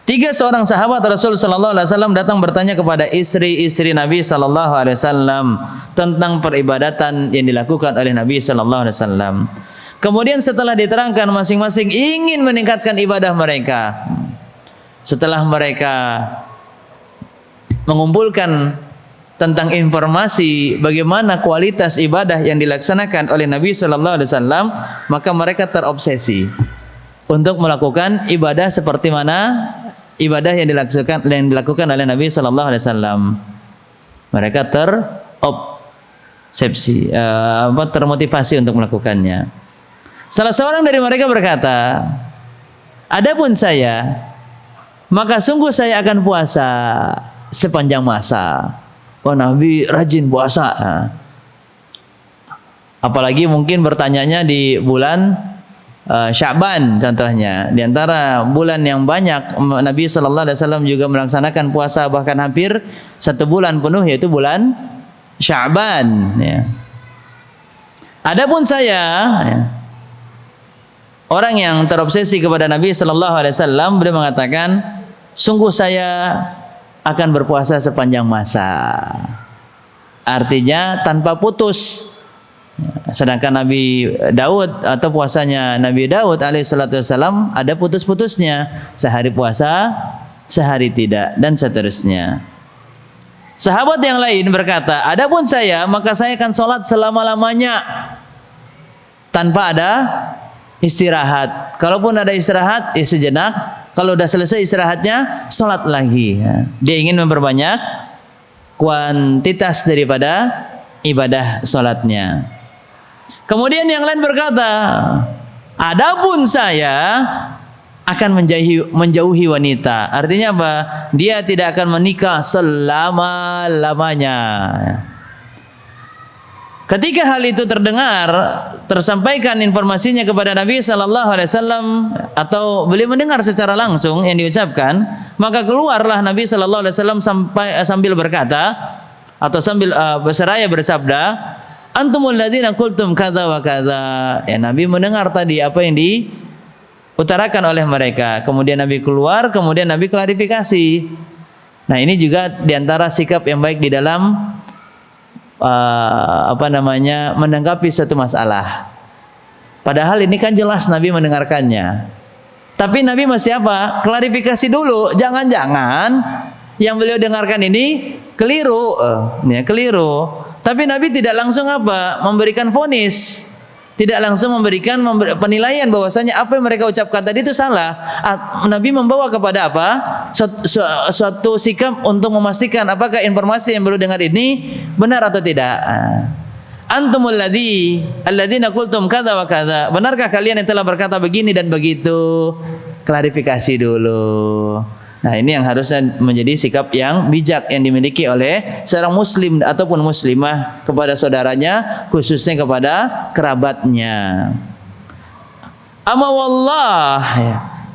Speaker 2: 3 seorang sahabat Rasul sallallahu alaihi wasallam datang bertanya kepada istri-istri Nabi sallallahu alaihi wasallam tentang peribadatan yang dilakukan oleh Nabi sallallahu alaihi wasallam. Kemudian setelah diterangkan masing-masing ingin meningkatkan ibadah mereka. Setelah mereka mengumpulkan tentang informasi bagaimana kualitas ibadah yang dilaksanakan oleh Nabi sallallahu alaihi wasallam, maka mereka terobsesi untuk melakukan ibadah seperti mana ibadah yang dilakukan oleh Nabi sallallahu alaihi wasallam. Mereka termotivasi untuk melakukannya. Salah seorang dari mereka berkata, "Adapun saya, maka sungguh saya akan puasa sepanjang masa." Oh, Nabi rajin puasa. Apalagi mungkin bertanyanya di bulan Sya'ban contohnya, di antara bulan yang banyak Nabi sallallahu alaihi wasallam juga melaksanakan puasa bahkan hampir 1 bulan penuh, yaitu bulan Sya'ban ya. Adapun saya ya, orang yang terobsesi kepada Nabi sallallahu alaihi wasallam, beliau mengatakan, sungguh saya akan berpuasa sepanjang masa. Artinya tanpa putus. Sedangkan Nabi Daud atau puasanya Nabi Daud alaihissalatu wassalam ada putus-putusnya, sehari puasa, sehari tidak, dan seterusnya. Sahabat yang lain berkata, adapun saya, maka saya akan sholat selama-lamanya tanpa ada istirahat. Kalaupun ada istirahat, ya sejenak. Kalau sudah selesai istirahatnya, sholat lagi. Dia ingin memperbanyak kuantitas daripada ibadah sholatnya. Kemudian yang lain berkata, adapun saya akan menjauhi wanita. Artinya apa? Dia tidak akan menikah selama-lamanya. Ketika hal itu terdengar, tersampaikan informasinya kepada Nabi sallallahu alaihi wasallam atau beliau mendengar secara langsung yang diucapkan, maka keluarlah Nabi sallallahu alaihi wasallam sambil berkata atau sambil berseraya bersabda, antumul ladzina qultum kadza wa kadza. Ya, Nabi mendengar tadi apa yang diutarakan oleh mereka. Kemudian Nabi keluar, kemudian Nabi klarifikasi. Nah, ini juga diantara sikap yang baik di dalam menanggapi suatu masalah. Padahal ini kan jelas Nabi mendengarkannya. Tapi Nabi masih apa? Klarifikasi dulu. Jangan-jangan yang beliau dengarkan ini keliru. Keliru. Tapi Nabi tidak langsung memberikan vonis, tidak langsung memberikan penilaian bahwasanya apa yang mereka ucapkan tadi itu salah. Nabi membawa kepada suatu sikap untuk memastikan apakah informasi yang baru dengar ini benar atau tidak. Antumul ladzina qultum kadza wa kadza. Benarkah kalian yang telah berkata begini dan begitu? Klarifikasi dulu. Nah, ini yang harusnya menjadi sikap yang bijak yang dimiliki oleh seorang muslim ataupun muslimah kepada saudaranya, khususnya kepada kerabatnya. Amma wallah,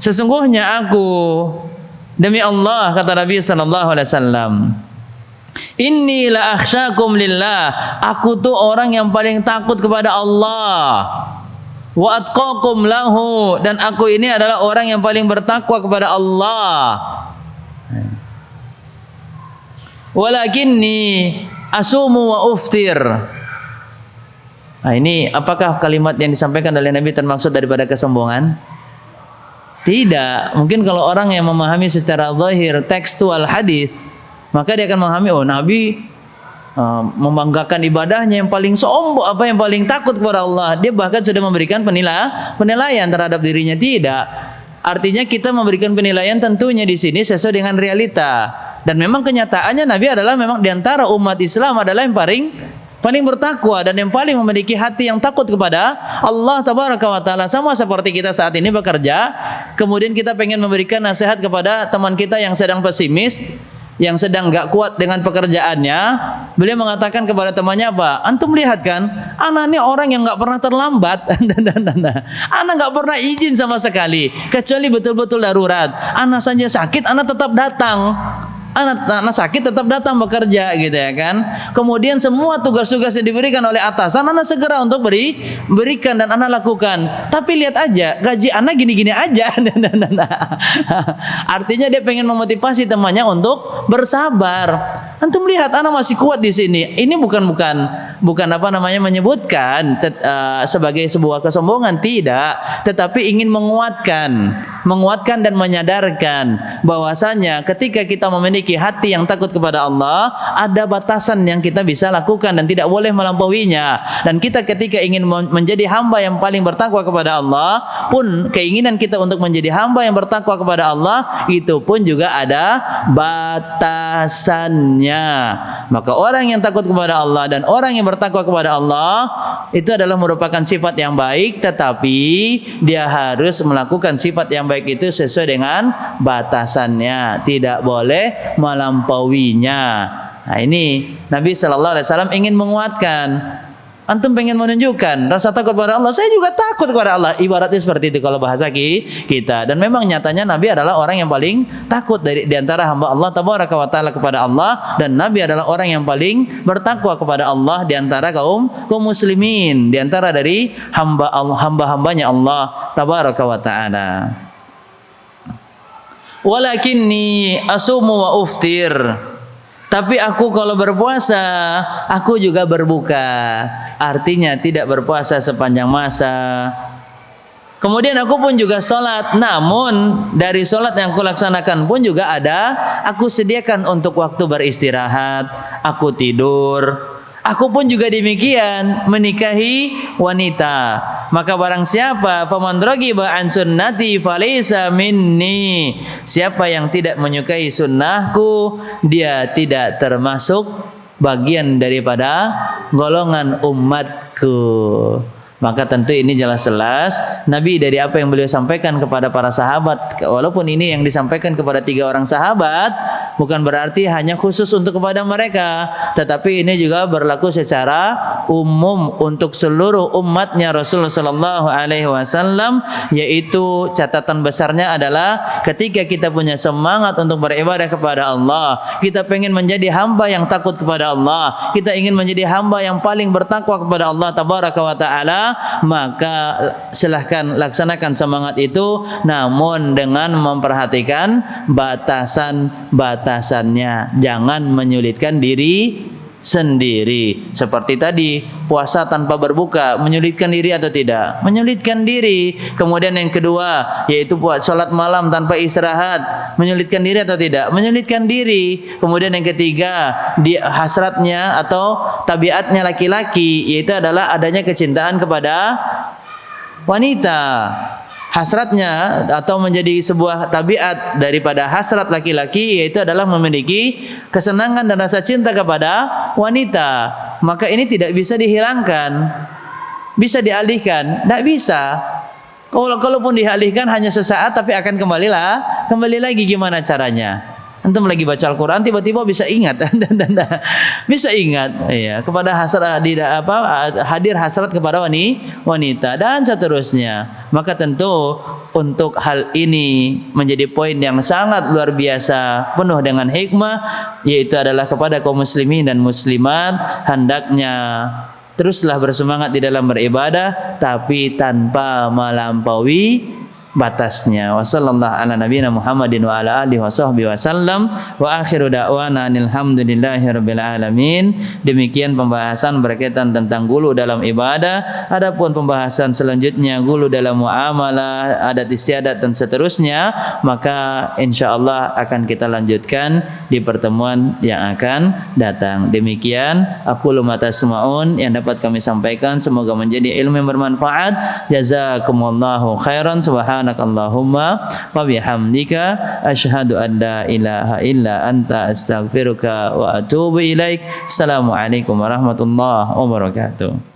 Speaker 2: sesungguhnya aku demi Allah, kata Nabi sallallahu alaihi wasallam, Inni la akhsyakum lillah. Aku tuh orang yang paling takut kepada Allah. Wa atqakum lahu, dan aku ini adalah orang yang paling bertakwa kepada Allah. Walakinni asumu wa uftir. Nah, ini apakah kalimat yang disampaikan oleh Nabi termaksud daripada kesombongan? Tidak. Mungkin kalau orang yang memahami secara zahir tekstual hadis, maka dia akan memahami, oh Nabi membanggakan ibadahnya yang paling sombong, yang paling takut kepada Allah. Dia bahkan sudah memberikan penilaian terhadap dirinya. Tidak. Artinya kita memberikan penilaian tentunya di sini sesuai dengan realita. Dan memang kenyataannya Nabi adalah memang diantara umat Islam adalah yang paling bertakwa dan yang paling memiliki hati yang takut kepada Allah Tabaraka wa Ta'ala. Sama seperti kita saat ini bekerja, kemudian kita pengen memberikan nasihat kepada teman kita yang sedang pesimis, yang sedang gak kuat dengan pekerjaannya. Beliau mengatakan kepada temannya apa? Antum lihat kan, anak ini orang yang gak pernah terlambat. Anak gak pernah izin sama sekali, kecuali betul-betul darurat. Anak saja sakit, anak tetap datang. Anak sakit tetap datang bekerja, gitu ya kan. Kemudian semua tugas-tugas yang diberikan oleh atasan anak segera untuk berikan dan anak lakukan. Tapi lihat aja, gaji anak gini-gini aja. Artinya dia pengen memotivasi temannya untuk bersabar. Antum lihat anak masih kuat di sini. Ini bukan menyebutkan sebagai sebuah kesombongan, tidak, tetapi ingin menguatkan dan menyadarkan bahwasanya ketika kita memiliki hati yang takut kepada Allah, ada batasan yang kita bisa lakukan dan tidak boleh melampauinya. Dan kita ketika ingin menjadi hamba yang paling bertakwa kepada Allah pun, keinginan kita untuk menjadi hamba yang bertakwa kepada Allah itu pun juga ada batasannya. Maka orang yang takut kepada Allah dan orang yang bertakwa kepada Allah itu adalah merupakan sifat yang baik, tetapi dia harus melakukan sifat yang baik itu sesuai dengan batasannya, tidak boleh melampauinya. Nah, ini Nabi sallallahu alaihi wasallam ingin menguatkan. Antum pengen menunjukkan rasa takut kepada Allah, saya juga takut kepada Allah. Ibaratnya seperti itu kalau bahasa kita. Dan memang nyatanya Nabi adalah orang yang paling takut di antara hamba Allah Tabaraka wa Ta'ala kepada Allah, dan Nabi adalah orang yang paling bertakwa kepada Allah di antara kaum muslimin, di antara dari hamba-hambanya Allah Tabaraka wa Ta'ala. Walakinni asumu wa uftir. Tapi aku kalau berpuasa, aku juga berbuka. Artinya tidak berpuasa sepanjang masa. Kemudian aku pun juga sholat. Namun dari sholat yang aku laksanakan pun juga ada, aku sediakan untuk waktu beristirahat. Aku tidur. Aku pun juga demikian, menikahi wanita. Maka barang siapa faman ragiba an sunnati falaysa minni, siapa yang tidak menyukai sunnahku, dia tidak termasuk bagian daripada golongan umatku. Maka tentu ini jelas-jelas Nabi dari apa yang beliau sampaikan kepada para sahabat. Walaupun ini yang disampaikan kepada 3 orang sahabat, bukan berarti hanya khusus untuk kepada mereka, tetapi ini juga berlaku secara umum untuk seluruh umatnya Rasulullah sallallahu alaihi wasallam. Yaitu catatan besarnya adalah ketika kita punya semangat untuk beribadah kepada Allah, kita pengen menjadi hamba yang takut kepada Allah, kita ingin menjadi hamba yang paling bertakwa kepada Allah Tabaraka wa Ta'ala, maka silahkan laksanakan semangat itu, namun dengan memperhatikan batasan-batasannya. Jangan menyulitkan diri sendiri. Seperti tadi, puasa tanpa berbuka menyulitkan diri atau tidak? Menyulitkan diri. Kemudian yang kedua, yaitu buat sholat malam tanpa istirahat, menyulitkan diri atau tidak? Menyulitkan diri. Kemudian yang ketiga, hasratnya atau tabiatnya laki-laki, yaitu adalah adanya kecintaan kepada wanita. Hasratnya atau menjadi sebuah tabiat daripada hasrat laki-laki, yaitu adalah memiliki kesenangan dan rasa cinta kepada wanita. Maka ini tidak bisa dihilangkan. Bisa dialihkan? Tidak bisa. Kalaupun dialihkan hanya sesaat, tapi akan kembali lagi. Gimana caranya? Antum lagi baca Al-Quran tiba-tiba bisa ingat bisa ingat ya kepada hasrat hadir hasrat kepada wanita dan seterusnya. Maka tentu untuk hal ini menjadi poin yang sangat luar biasa penuh dengan hikmah, yaitu adalah kepada kaum muslimin dan muslimat hendaknya teruslah bersemangat di dalam beribadah tapi tanpa melampaui batasnya. Wassallallahu ala nabiyina Muhammadin wa ala alihi washabbihi wasallam wa akhiru da'wana alhamdulillahirabbil alamin. Demikian pembahasan berkaitan tentang gulu dalam ibadah. Adapun pembahasan selanjutnya gulu dalam muamalah, adat istiadat dan seterusnya, maka insyaallah akan kita lanjutkan di pertemuan yang akan datang. Demikian aqulu ma tasma'un yang dapat kami sampaikan, semoga menjadi ilmu yang bermanfaat. Jazakumullahu khairan. Subhanakallahumma wa bihamdika asyhadu an la ilaha illa anta astaghfiruka wa atubu ilaik. Assalamualaikum warahmatullahi wabarakatuh.